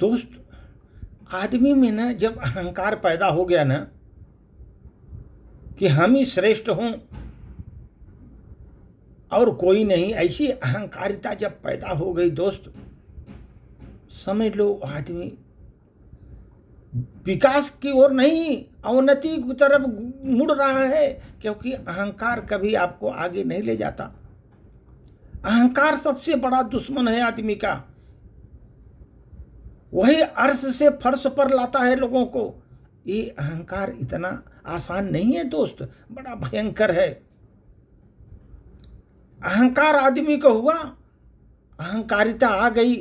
दोस्त, आदमी में ना जब अहंकार पैदा हो गया ना कि हम ही श्रेष्ठ हों और कोई नहीं, ऐसी अहंकारिता जब पैदा हो गई दोस्त, समझ लो आदमी विकास की ओर नहीं अवनति की तरफ मुड़ रहा है। क्योंकि अहंकार कभी आपको आगे नहीं ले जाता। अहंकार सबसे बड़ा दुश्मन है आदमी का। वही अर्श से फर्श पर लाता है लोगों को। ये अहंकार इतना आसान नहीं है दोस्त, बड़ा भयंकर है। अहंकार आदमी को हुआ, अहंकारिता आ गई,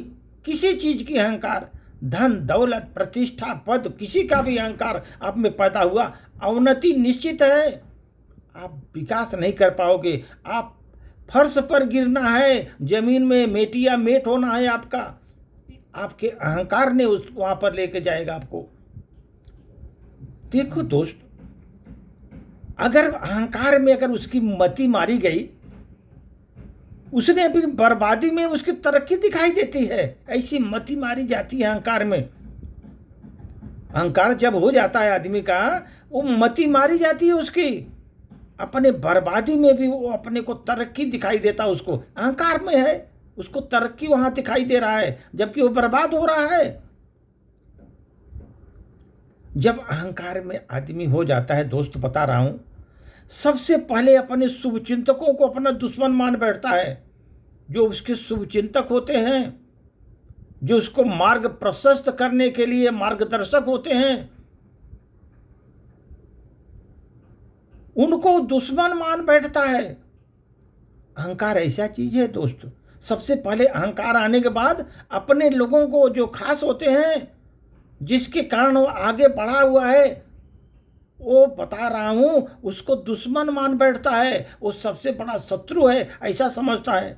किसी चीज की अहंकार, धन दौलत प्रतिष्ठा पद, किसी का भी अहंकार आप में पैदा हुआ, अवनति निश्चित है। आप विकास नहीं कर पाओगे। आप फर्श पर गिरना है, जमीन में मेटिया मेट होना है आपका। आपके अहंकार ने उस वहां पर लेके जाएगा आपको। देखो दोस्त, अगर अहंकार में अगर उसकी मति मारी गई, उसने अभी बर्बादी में उसकी तरक्की दिखाई देती है। ऐसी मति मारी जाती है अहंकार में। अहंकार जब हो जाता है आदमी का, वो मति मारी जाती है उसकी। अपने बर्बादी में भी वो अपने को तरक्की दिखाई देता, उसको अहंकार में है, उसको तरक्की वहां दिखाई दे रहा है, जबकि वो बर्बाद हो रहा है। जब अहंकार में आदमी हो जाता है दोस्त, बता रहा हूं, सबसे पहले अपने शुभचिंतकों को अपना दुश्मन मान बैठता है। जो उसके शुभचिंतक होते हैं, जो उसको मार्ग प्रशस्त करने के लिए मार्गदर्शक होते हैं, उनको दुश्मन मान बैठता है। अहंकार ऐसा चीज है दोस्त। सबसे पहले अहंकार आने के बाद अपने लोगों को, जो खास होते हैं, जिसके कारण वो आगे बढ़ा हुआ है, वो बता रहा हूं, उसको दुश्मन मान बैठता है। वो सबसे बड़ा शत्रु है, ऐसा समझता है।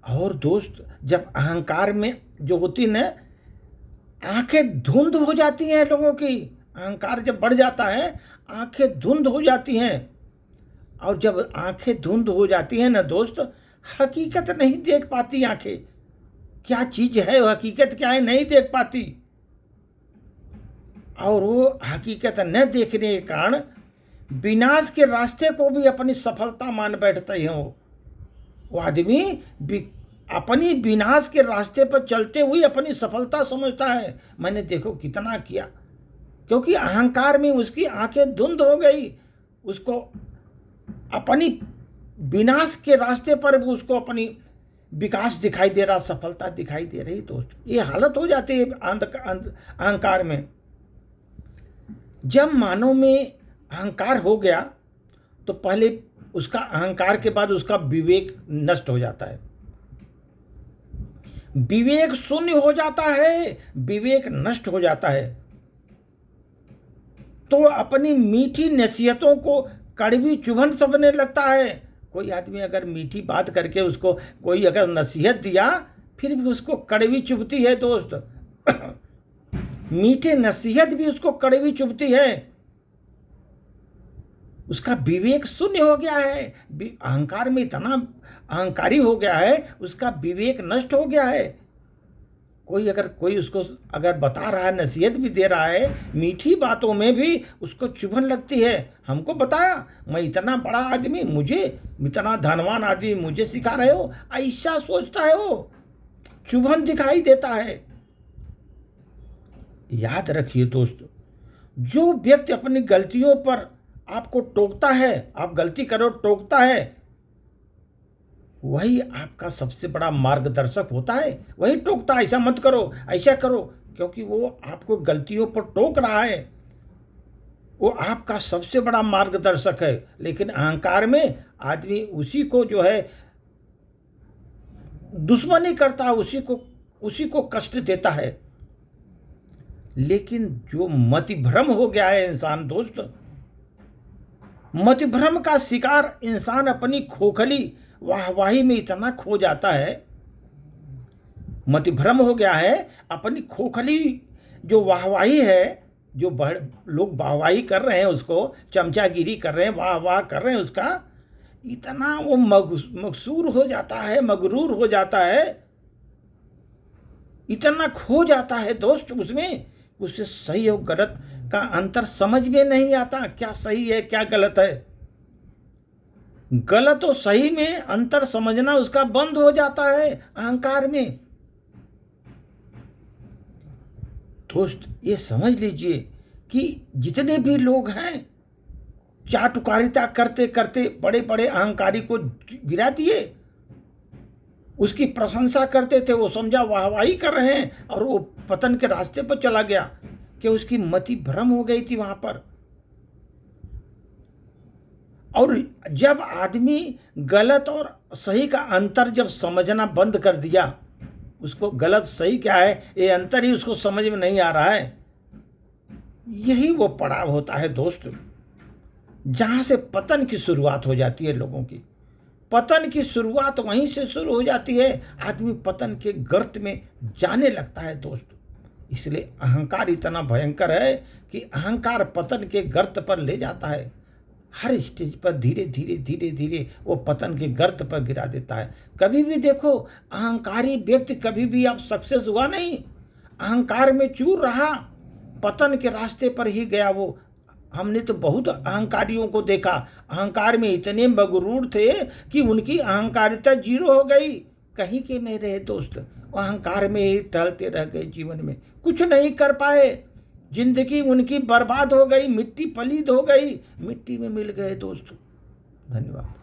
और दोस्त, जब अहंकार में जो होती ना, आंखें धुंध हो जाती हैं लोगों की। अहंकार जब बढ़ जाता है, आंखें धुंध हो जाती हैं। और जब आंखें धुंध हो जाती हैं ना दोस्त, हकीकत नहीं देख पाती आंखें। क्या चीज है, हकीकत क्या है, नहीं देख पाती। और वो हकीकत न देखने के कारण विनाश के रास्ते को भी अपनी सफलता मान बैठते हैं। वो आदमी अपनी विनाश के रास्ते पर चलते हुए अपनी सफलता समझता है। मैंने देखो कितना किया, क्योंकि अहंकार में उसकी आंखें धुंध हो गई। उसको अपनी विनाश के रास्ते पर भी उसको अपनी विकास दिखाई दे रहा, सफलता दिखाई दे रही दोस्त। ये हालत हो जाती है अहंकार में। जब मानव में अहंकार हो गया, तो पहले उसका अहंकार के बाद उसका विवेक नष्ट हो जाता है। विवेक शून्य हो जाता है, विवेक नष्ट हो जाता है। तो अपनी मीठी नसीहतों को कड़वी चुभन समझने लगता है। कोई आदमी अगर मीठी बात करके उसको कोई अगर नसीहत दिया, फिर भी उसको कड़वी चुभती है दोस्त। मीठे नसीहत भी उसको कड़वी चुभती है। उसका विवेक शून्य हो गया है। अहंकार में इतना अहंकारी हो गया है, उसका विवेक नष्ट हो गया है। कोई उसको अगर बता रहा है, नसीहत भी दे रहा है, मीठी बातों में भी उसको चुभन लगती है। हमको बताया, मैं इतना बड़ा आदमी, मुझे इतना धनवान आदमी मुझे सिखा रहे हो, ऐसा सोचता है वो। चुभन दिखाई देता है। याद रखिए दोस्त, जो व्यक्ति अपनी गलतियों पर आपको टोकता है, आप गलती करो टोकता है, वही आपका सबसे बड़ा मार्गदर्शक होता है। वही टोकता है, ऐसा मत करो, ऐसा करो, क्योंकि वो आपको गलतियों पर टोक रहा है। वो आपका सबसे बड़ा मार्गदर्शक है। लेकिन अहंकार में आदमी उसी को जो है दुश्मनी करता है, उसी को कष्ट देता है। लेकिन जो मतिभ्रम हो गया है इंसान दोस्त, मतिभ्रम का शिकार इंसान अपनी खोखली वाहवाही में इतना खो जाता है। मतिभ्रम हो गया है, अपनी खोखली जो वाहवाही है, जो लोग वाहवाही कर रहे हैं, उसको चमचागिरी कर रहे हैं, वाह वाह कर रहे हैं, उसका इतना वो मकसूर हो जाता है, मगरूर हो जाता है इतना खो जाता है दोस्त उसमें, उसे सही और गलत का अंतर समझ में नहीं आता, क्या सही है क्या गलत है। गलत और सही में अंतर समझना उसका बंद हो जाता है अहंकार में। दोस्त ये समझ लीजिए कि जितने भी लोग हैं चाटुकारिता करते करते बड़े बड़े अहंकारी को गिरा दिए, उसकी प्रशंसा करते थे, वो समझा वाहवाही कर रहे हैं और वो पतन के रास्ते पर चला गया कि उसकी मति भ्रम हो गई थी वहां पर। और जब आदमी गलत और सही का अंतर जब समझना बंद कर दिया, उसको गलत सही क्या है ये अंतर ही उसको समझ में नहीं आ रहा है, यही वो पड़ाव होता है दोस्त, जहां से पतन की शुरुआत हो जाती है लोगों की। पतन की शुरुआत वहीं से शुरू हो जाती है, आदमी पतन के गर्त में जाने लगता है दोस्त। इसलिए अहंकार इतना भयंकर है कि अहंकार पतन के गर्त पर ले जाता है। हर स्टेज पर धीरे धीरे धीरे धीरे वो पतन के गर्त पर गिरा देता है। कभी भी देखो अहंकारी व्यक्ति कभी भी अब सक्सेस हुआ नहीं, अहंकार में चूर रहा, पतन के रास्ते पर ही गया वो। हमने तो बहुत अहंकारियों को देखा, अहंकार में इतने मगरूर थे कि उनकी अहंकारिता जीरो हो गई, कहीं के नहीं रहे दोस्त, अहंकार में ही टहलते रह गए, जीवन में कुछ नहीं कर पाए, जिंदगी उनकी बर्बाद हो गई, मिट्टी पलीद हो गई, मिट्टी में मिल गए दोस्त। धन्यवाद।